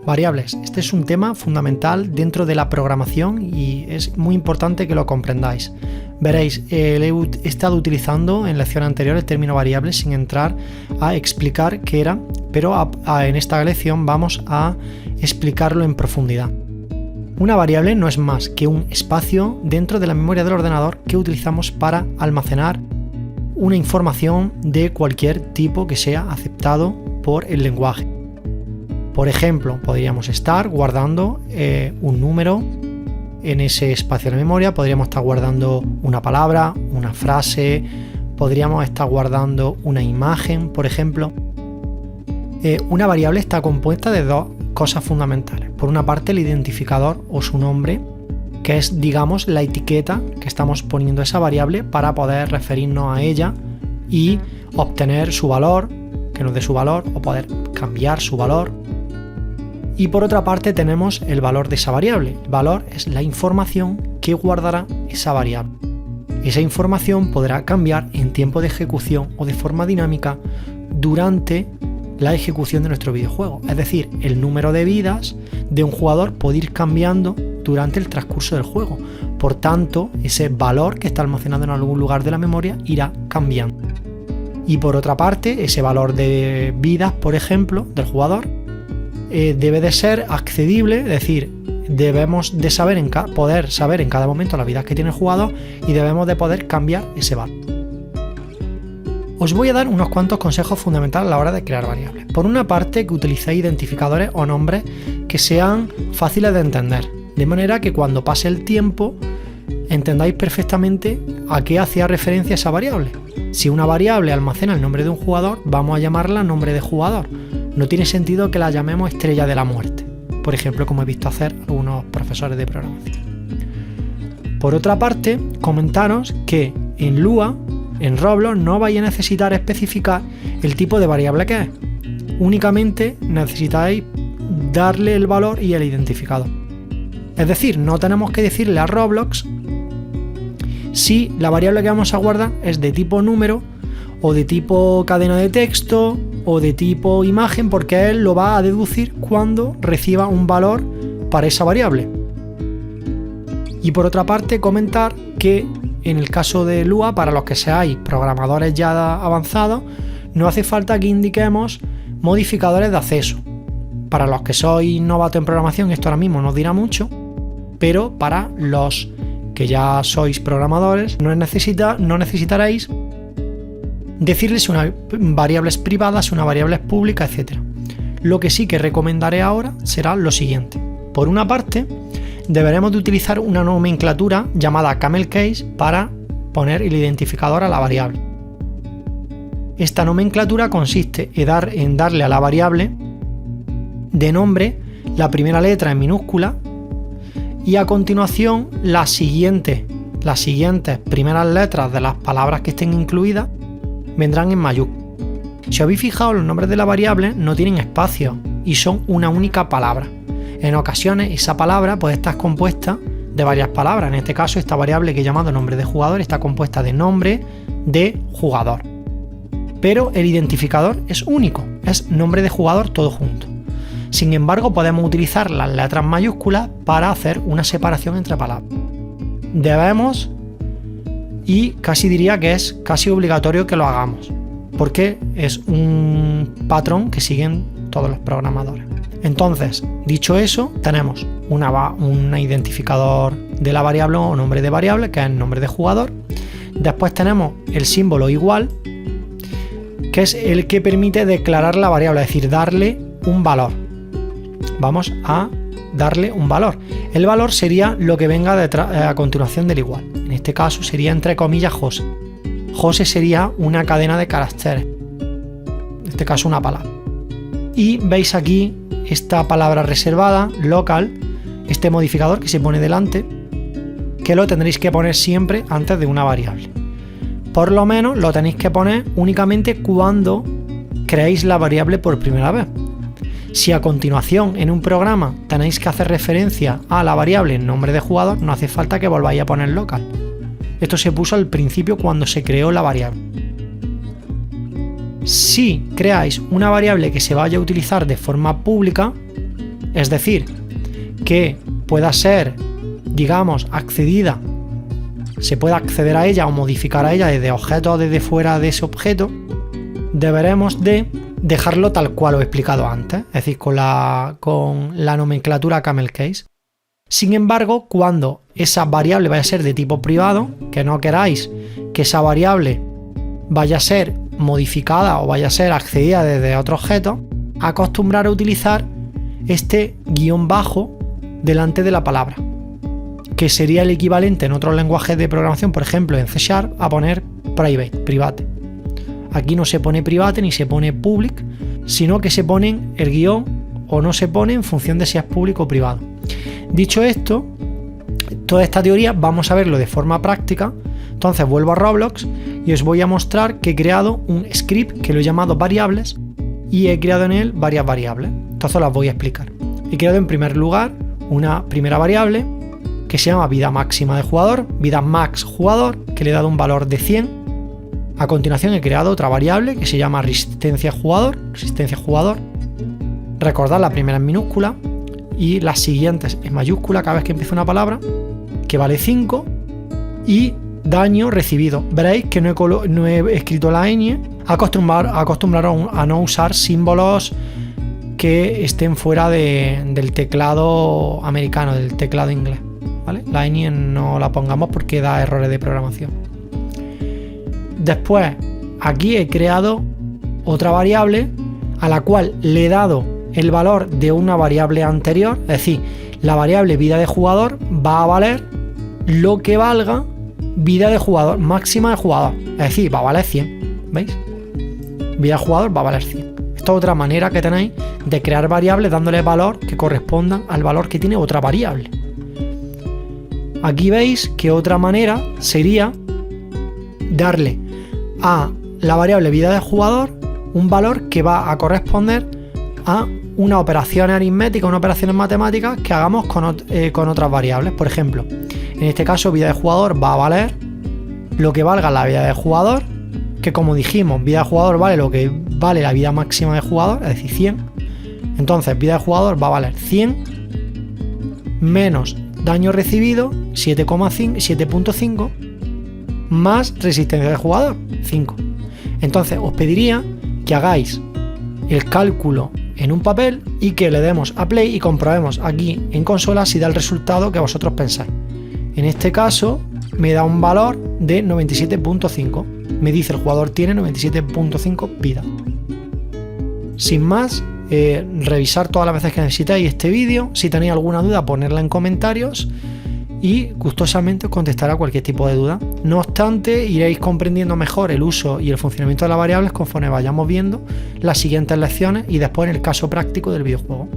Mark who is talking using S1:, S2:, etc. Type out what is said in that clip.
S1: Variables. Este es un tema fundamental dentro de la programación y es muy importante que lo comprendáis. Veréis, he estado utilizando en lecciones anteriores el término variables sin entrar a explicar qué era, pero en esta lección vamos a explicarlo en profundidad. Una variable no es más que un espacio dentro de la memoria del ordenador que utilizamos para almacenar una información de cualquier tipo que sea aceptado por el lenguaje. Por ejemplo, podríamos estar guardando un número en ese espacio de memoria, podríamos estar guardando una palabra, una frase, podríamos estar guardando una imagen, por ejemplo. Una variable está compuesta de dos cosas fundamentales. Por una parte, el identificador o su nombre, que es, digamos, la etiqueta que estamos poniendo a esa variable para poder referirnos a ella y obtener su valor, que nos dé su valor, o poder cambiar su valor. Y por otra parte tenemos el valor de esa variable. El valor es la información que guardará esa variable. Esa información podrá cambiar en tiempo de ejecución o de forma dinámica durante la ejecución de nuestro videojuego. Es decir, el número de vidas de un jugador puede ir cambiando durante el transcurso del juego. Por tanto, ese valor que está almacenado en algún lugar de la memoria irá cambiando. Y por otra parte, ese valor de vidas, por ejemplo, del jugador, debe de ser accedible, es decir, debemos de poder saber en cada momento las vidas que tiene el jugador y debemos de poder cambiar ese valor. Os voy a dar unos cuantos consejos fundamentales a la hora de crear variables. Por una parte, que utilicéis identificadores o nombres que sean fáciles de entender, de manera que cuando pase el tiempo entendáis perfectamente a qué hacía referencia esa variable. Si una variable almacena el nombre de un jugador, vamos a llamarla nombre de jugador. No tiene sentido que la llamemos estrella de la muerte, por ejemplo, como he visto hacer algunos profesores de programación. Por otra parte, comentaros que en Lua, en Roblox, no vais a necesitar especificar el tipo de variable que es. Únicamente necesitáis darle el valor y el identificador. Es decir, no tenemos que decirle a Roblox si la variable que vamos a guardar es de tipo número o de tipo cadena de texto o de tipo imagen, porque él lo va a deducir cuando reciba un valor para esa variable. Y por otra parte, comentar que en el caso de Lua, para los que seáis programadores ya avanzados, no hace falta que indiquemos modificadores de acceso. Para los que sois novatos en programación, esto ahora mismo no os dirá mucho, pero para los que ya sois programadores, no necesitaréis decirles si una variable es privada, si una variable es pública, etc. Lo que sí que recomendaré ahora será lo siguiente. Por una parte, deberemos de utilizar una nomenclatura llamada camel case para poner el identificador a la variable. Esta nomenclatura consiste en darle a la variable de nombre la primera letra en minúscula y a continuación las siguientes primeras letras de las palabras que estén incluidas vendrán en mayúscula. Si os habéis fijado, los nombres de la variable no tienen espacio y son una única palabra. En ocasiones esa palabra puede estar compuesta de varias palabras. En este caso, esta variable que he llamado nombre de jugador está compuesta de nombre de jugador. Pero el identificador es único, es nombre de jugador todo junto. Sin embargo, podemos utilizar las letras mayúsculas para hacer una separación entre palabras. Debemos, y casi diría que es casi obligatorio que lo hagamos, porque es un patrón que siguen todos los programadores. Entonces, dicho eso, tenemos un identificador de la variable o nombre de variable, que es el nombre de jugador. Después tenemos el símbolo igual, que es el que permite declarar la variable, es decir, darle un valor. Vamos a darle un valor. El valor sería lo que venga a continuación del igual. En este caso sería entre comillas José. José sería una cadena de caracteres. En este caso una palabra. Y veis aquí esta palabra reservada, local, este modificador que se pone delante, que lo tendréis que poner siempre antes de una variable. Por lo menos lo tenéis que poner únicamente cuando creéis la variable por primera vez. Si a continuación en un programa tenéis que hacer referencia a la variable en nombre de jugador, no hace falta que volváis a poner local. Esto se puso al principio cuando se creó la variable. Si creáis una variable que se vaya a utilizar de forma pública, es decir, que pueda ser, digamos, accedida, se pueda acceder a ella o modificar a ella desde objetos o desde fuera de ese objeto, deberemos de dejarlo tal cual os he explicado antes, es decir, con la nomenclatura camel case. Sin embargo, cuando esa variable vaya a ser de tipo privado, que no queráis que esa variable vaya a ser modificada o vaya a ser accedida desde otro objeto, acostumbrar a utilizar este guión bajo delante de la palabra, que sería el equivalente en otros lenguajes de programación, por ejemplo en C# a poner private. Aquí no se pone private ni se pone public, sino que se pone el guión o no se pone en función de si es público o privado. Dicho esto, toda esta teoría vamos a verlo de forma práctica. Entonces vuelvo a Roblox y os voy a mostrar que he creado un script que lo he llamado variables y he creado en él varias variables. Entonces las voy a explicar. He creado en primer lugar una primera variable que se llama vida máxima de jugador, vida max jugador, que le he dado un valor de 100. A continuación he creado otra variable que se llama resistencia jugador. Recordad, la primera en minúscula y las siguientes en mayúscula cada vez que empiece una palabra, que vale 5, y daño recibido. Veréis que no he escrito la ñ. Acostumbraros a no usar símbolos que estén fuera del teclado americano, del teclado inglés, ¿vale? La ñ no la pongamos porque da errores de programación. Después, aquí he creado otra variable a la cual le he dado el valor de una variable anterior, es decir, la variable vida de jugador va a valer lo que valga vida de jugador, máxima de jugador, es decir, va a valer 100, ¿veis? Vida de jugador va a valer 100. Esta es otra manera que tenéis de crear variables dándole valor que correspondan al valor que tiene otra variable. Aquí veis que otra manera sería darle a la variable vida de jugador un valor que va a corresponder a unas operaciones aritméticas, unas operaciones matemáticas que hagamos con otras variables. Por ejemplo, en este caso vida de jugador va a valer lo que valga la vida de jugador, que como dijimos, vida de jugador vale lo que vale la vida máxima de jugador, es decir, 100. Entonces vida de jugador va a valer 100 menos daño recibido 7,5 más resistencia de jugador 5. Entonces os pediría que hagáis el cálculo en un papel y que le demos a play y comprobemos aquí en consola si da el resultado que vosotros pensáis. En este caso me da un valor de 97.5. Me dice el jugador tiene 97.5 vida. Sin más, revisar todas las veces que necesitáis este vídeo. Si tenéis alguna duda, ponerla en comentarios y gustosamente os contestaré a cualquier tipo de duda. No obstante, iréis comprendiendo mejor el uso y el funcionamiento de las variables conforme vayamos viendo las siguientes lecciones y después en el caso práctico del videojuego.